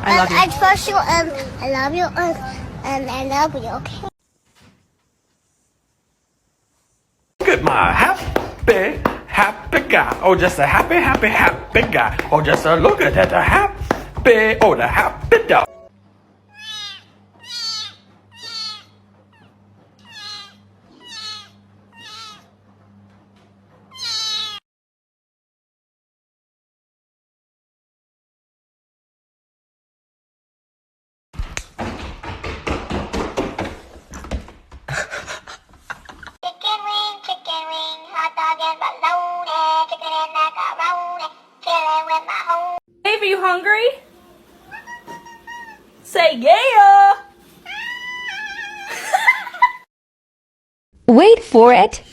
I love you. I trust you, I love you, I love you, okay? Look at my happy guy. Oh, just a happy guy. Oh, just a look at that, the happy dog. Chicken wing, hot dog and bologna, chicken and macaroni, chilling with my home. Dave, are you hungry? Say yeah! Wait for it.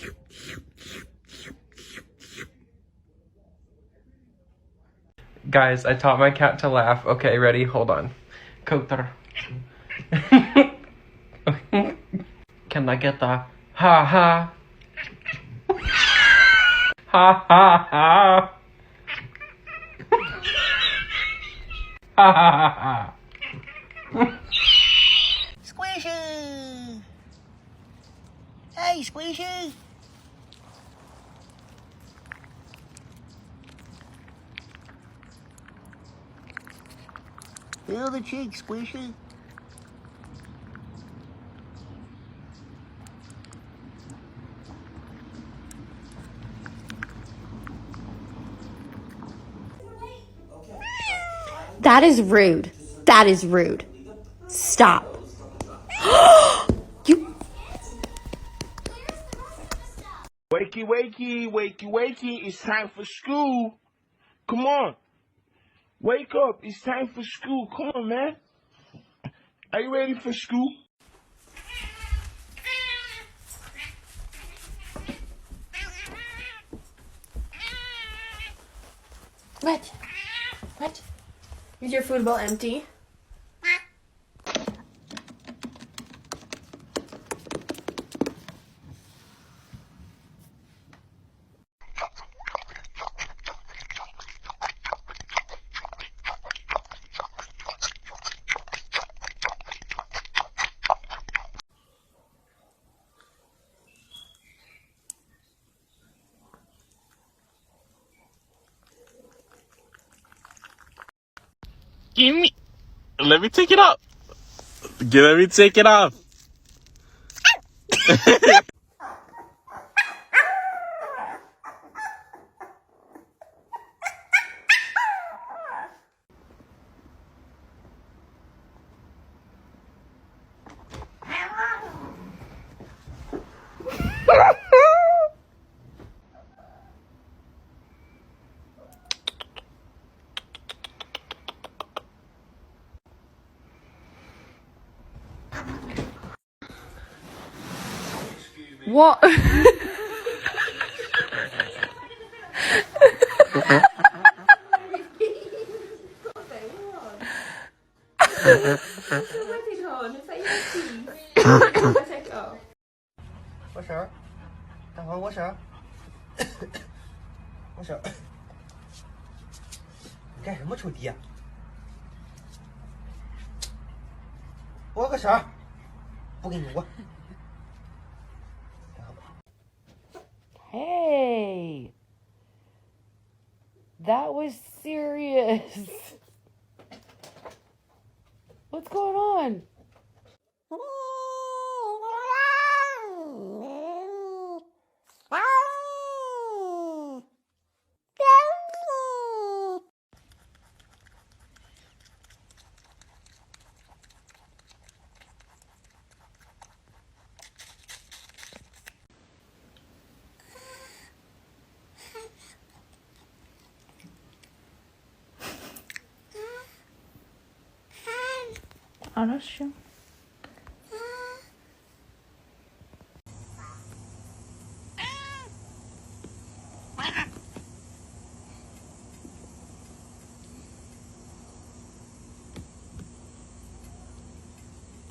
Guys, I taught my cat to laugh. Okay, ready? Hold on. Kotar. Can I get the ha ha? Ha ha ha. Ha ha ha. Squishy! Hey, Squishy! Feel the cheek, Squishy. That is rude. That is rude. Stop. You. Wakey, wakey, wakey, wakey, it's time for school. Come on. Wake up, it's time for school. Come on, man. Are you ready for school? What? What? Is your food bowl empty? Give me. Let me take it off. Let me take it off. What? What事儿？大伙儿，我事儿？我事儿？干什么臭弟？我有个事儿，不跟你我。Hey, that was serious. What's going on? 알았어.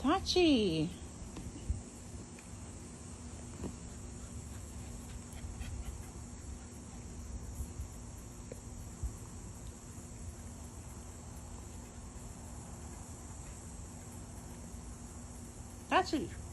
다치. Scratchy.